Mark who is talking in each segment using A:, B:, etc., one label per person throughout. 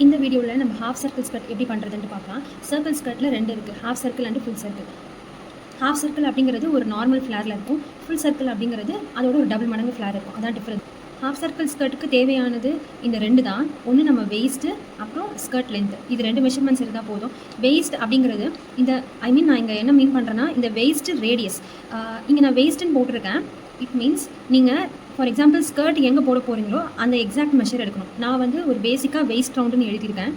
A: இந்த வீடியோவில் நம்ம ஹாஃப் சர்க்கிள் ஸ்கர்ட் எப்படி பண்ணுறதுன்னு பார்க்கலாம். சர்க்கிள் ஸ்கர்ட்டில் 2 இருக்குது, half circle and full circle. Half circle அப்படிங்கிறது ஒரு நார்மல் ஃப்ளேரில் இருக்கும். ஃபுல் சர்க்கிள் அப்படிங்கிறது அதோட ஒரு டபுள் மடங்கு ஃப்ளேர் இருக்கும். அதான் டிஃப்ரெண்ட். ஹாஃப் சர்க்கிள் ஸ்கர்ட்டுக்கு தேவையானது இந்த 2 தான். ஒன்று நம்ம வெயிஸ்ட்டு, அப்புறம் ஸ்கர்ட் லென்த். இது 2 மெஷர்மெண்ட்ஸ் இருந்தால் போதும். வெயிஸ்ட் அப்படிங்கிறது இந்த நான் இங்கே என்ன மீன் பண்ணுறேன்னா, இந்த வெயிஸ்ட்டு ரேடியஸ். இங்கே நான் வெயிஸ்ட்டுன்னு போட்டிருக்கேன். இட் மீன்ஸ் நீங்கள் ஃபார் எக்ஸாம்பிள் ஸ்கர்ட் எங்கே போட போகிறீங்களோ அந்த எக்ஸாக்ட் மெஷர் எடுக்கணும். நான் வந்து ஒரு பேசிக்காக வெயிஸ்ட் ரவுண்டுன்னு எழுதியிருக்கேன்.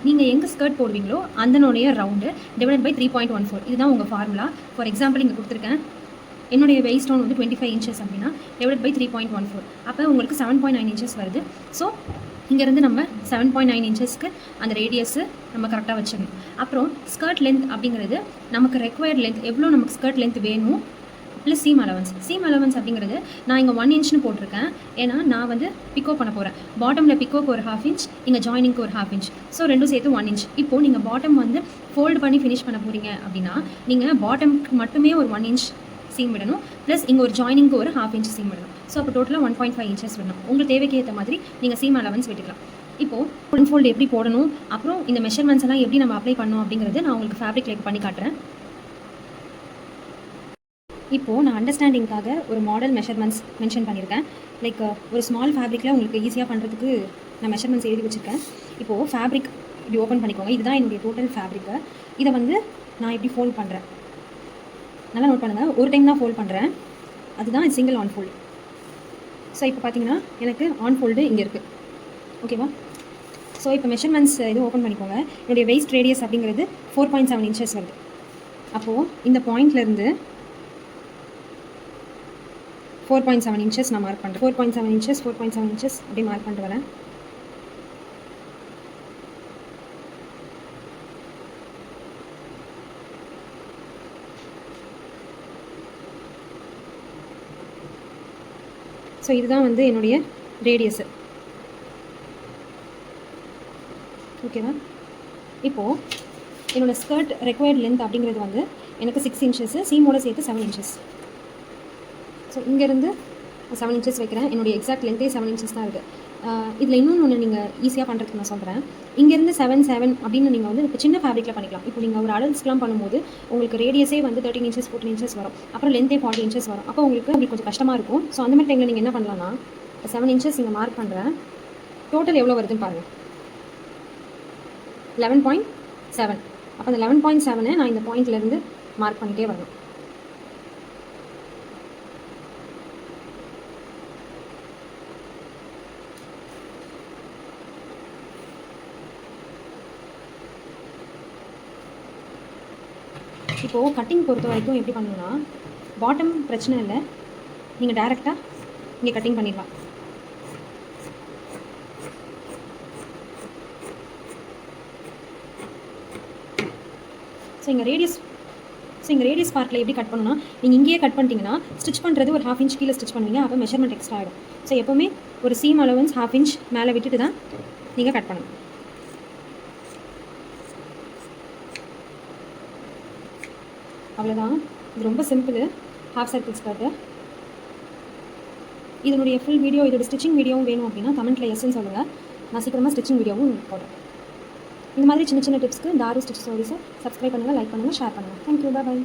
A: நீங்கள் எங்கே ஸ்கர்ட் போடுவீங்களோ அதனுடைய ரவுண்டு டிவைட் பை 3.14. இதுதான் உங்கள் ஃபார்முலா. ஃபார் எக்ஸாம்பிள் இங்கே கொடுத்துருக்கேன். என்னுடைய வெயிஸ்ட் ரவுண்ட் வந்து 25 இன்ச்சஸ் அப்படின்னா டிவைட் பை 3.14. அப்போ உங்களுக்கு 7.9 இன்ச்சஸ் வருது. ஸோ இங்கேருந்து நம்ம 7.9 இன்ச்சஸ்க்கு அந்த ரேடியஸு நம்ம கரெக்டாக வச்சிடணும். அப்புறம் ஸ்கர்ட் லென்த் அப்படிங்கிறது நமக்கு ரெக்வயர்ட் லென்த், எவ்வளோ நமக்கு ஸ்கர்ட் லென்த் வேணும் plus seam allowance. Seam allowance அப்படிங்கிறது நான் இங்கே 1 இன்ச்னு போட்டிருக்கேன். ஏன்னா நான் வந்து பிக்கோ பண்ண போகிறேன். பாட்டமில் பிக்கோக்கு ஒரு 1/2 இன்ச், இங்கே ஜாயினிங்க்கு ஒரு 1/2 இன்ச். ஸோ ரெண்டும் சேர்த்து 1 இன்ச். இப்போது நீங்கள் பாட்டம் வந்து ஃபோல்டு பண்ணி ஃபினிஷ் பண்ண போகிறீங்க அப்படின்னா நீங்கள் பாட்டம்க்கு மட்டுமே ஒரு 1 இன்ச் சீம் விடணும், ப்ளஸ் இங்கே ஒரு ஜாயினிங்க்கு ஒரு 1/2 இன்ச் சீம் விடணும். ஸோ அப்போ டோட்டலாக 1.5 இன்ச்சஸ் விடணும். உங்களுக்கு தேவைக்கு ஏற்ற மாதிரி நீங்கள் சீம் அலவன்ஸ் விட்டுக்கலாம். இப்போது ஒன் ஃபோல்டு எப்படி போடணும், அப்புறம் இந்த மெஷர்மெண்ட்ஸ் எல்லாம் எப்படி நம்ம அப்ளை பண்ணணும் அப்படிங்கிறது நான் உங்களுக்கு ஃபேப்ரிக் லைக் பண்ணி காட்டுறேன். இப்போது நான் அண்டர்ஸ்டாண்டிங்காக ஒரு மாடல் மெஷர்மெண்ட்ஸ் மென்ஷன் பண்ணியிருக்கேன். லைக் ஒரு ஸ்மால் ஃபேப்ரிக்கில் உங்களுக்கு ஈஸியாக பண்ணுறதுக்கு நான் மெஷர்மெண்ட்ஸ் எழுதி வச்சுருக்கேன். இப்போது ஃபேப்ரிக் இப்படி ஓப்பன் பண்ணிக்கோங்க. இதுதான் என்னுடைய டோட்டல் ஃபேப்ரிக்கு. இதை வந்து நான் எப்படி ஃபோல்ட் பண்ணுறேன் நல்லா நோட் பண்ணுங்கள். ஒரு டைம் தான் ஃபோல்ட் பண்ணுறேன், அதுதான் சிங்கிள் ஆன் ஃபோல்டு. ஸோ இப்போ பார்த்தீங்கன்னா எனக்கு ஆன் ஃபோல்டு இங்கே இருக்குது. ஓகேவா? ஸோ இப்போ மெஷர்மெண்ட்ஸ் இது ஓப்பன் பண்ணிக்கோங்க. என்னுடைய வெயிஸ்ட் ரேடியஸ் அப்படிங்கிறது 4.7 இன்ச்சஸ் வருது. அப்போது இந்த பாயிண்ட்லேருந்து 4.7 இன்ச்சஸ் நான் மார்க் பண்ணுறேன். 4.7 இன்ச்சஸ் அப்படியே மார்க் பண்ணிட்டு வரேன். ஸோ இதுதான் வந்து என்னுடைய ரேடியஸு. ஓகேவா? இப்போது என்னோடய ஸ்கர்ட் ரெக்வயர்ட் லென்த் அப்படிங்கிறது வந்து எனக்கு 6 இன்ச்சஸ், சீமோட சேர்த்து 7 இன்ச்சஸ். ஸோ இங்கேருந்து 7 இன்ச்சஸ் வைக்கிறேன். என்னுடைய எக்ஸாக்ட் லென்த்தே 7 இன்ச்சஸ் தான் இருக்குது. இதில் இன்னொன்று நீங்கள் ஈஸியாக பண்ணுறதுக்கு நான் சொல்கிறேன். இங்கேருந்து 7 அப்படின்னு நீங்கள் வந்து இப்போ சின்ன ஃபேப்ரிக்கில் பண்ணிக்கலாம். இப்போ நீங்கள் ஒரு அடல்ட்ஸ்லாம் பண்ணும்போது உங்களுக்கு ரேடியஸே வந்து 13 இன்ச்சஸ் 14 இன்ச்சஸ் வரும். அப்புறம் லென்த்தே 40 இன்ச்சஸ் வரும். அப்போ உங்களுக்கு கொஞ்சம் கஷ்டமாக இருக்கும். ஸோ அந்த மாதிரி டைமில் நீங்கள் என்ன பண்ணலாம்னா 7 இன்ச்சஸ் இங்கே மார்க் பண்ணுறேன். டோட்டல் எவ்வளோ வருதுன்னு பாருங்கள், 11.7. அப்போ அந்த 11.7 நான் இந்த பாயிண்ட்லேருந்து மார்க் பண்ணிகிட்டே வரணும். இப்போது கட்டிங் பொறுத்த வரைக்கும் எப்படி பண்ணணும்னா, பாட்டம் பிரச்சனை இல்லை, நீங்கள் டேரெக்டாக இங்கே கட்டிங் பண்ணிடலாம். ஸோ இங்கே ரேடியஸ் பார்ட்டில் எப்படி கட் பண்ணணும்னா, நீங்கள் இங்கேயே கட் பண்ணிட்டீங்கன்னா ஸ்டிச் பண்ணுறது ஒரு 1/2 இன்ச் கீழே ஸ்டிச் பண்ணுவீங்க. அப்போ மெஷர்மெண்ட் எக்ஸ்ட்ரா ஆகிடும். ஸோ எப்போவுமே ஒரு சீம் அலவன்ஸ் 1/2 இன்ச் மேலே விட்டுட்டு தான் நீங்கள் கட் பண்ணணும். அவ்வளோதான். இது ரொம்ப சிம்பிள் ஹாஃப் சர்க்கிள் ஸ்கர்ட்டு. இதனுடைய ஃபுல் வீடியோ, இதோட ஸ்டிச்சிங் வீடியோவும் வேணும் அப்படின்னா கமெண்ட்டில் எஸ்ன்னு சொல்லுங்கள். நான் சீக்கிரமாக ஸ்டிச்சிங் வீடியோவும் போடுறேன். இந்த மாதிரி சின்ன சின்ன டிப்ஸ்க்கு தாரு ஸ்டிச் ஸ்டோரிஸை சப்ஸ்கிரைப் பண்ணுங்கள், லைக் பண்ணுங்கள், ஷேர் பண்ணுங்கள். தேங்க்யூ, பாய்.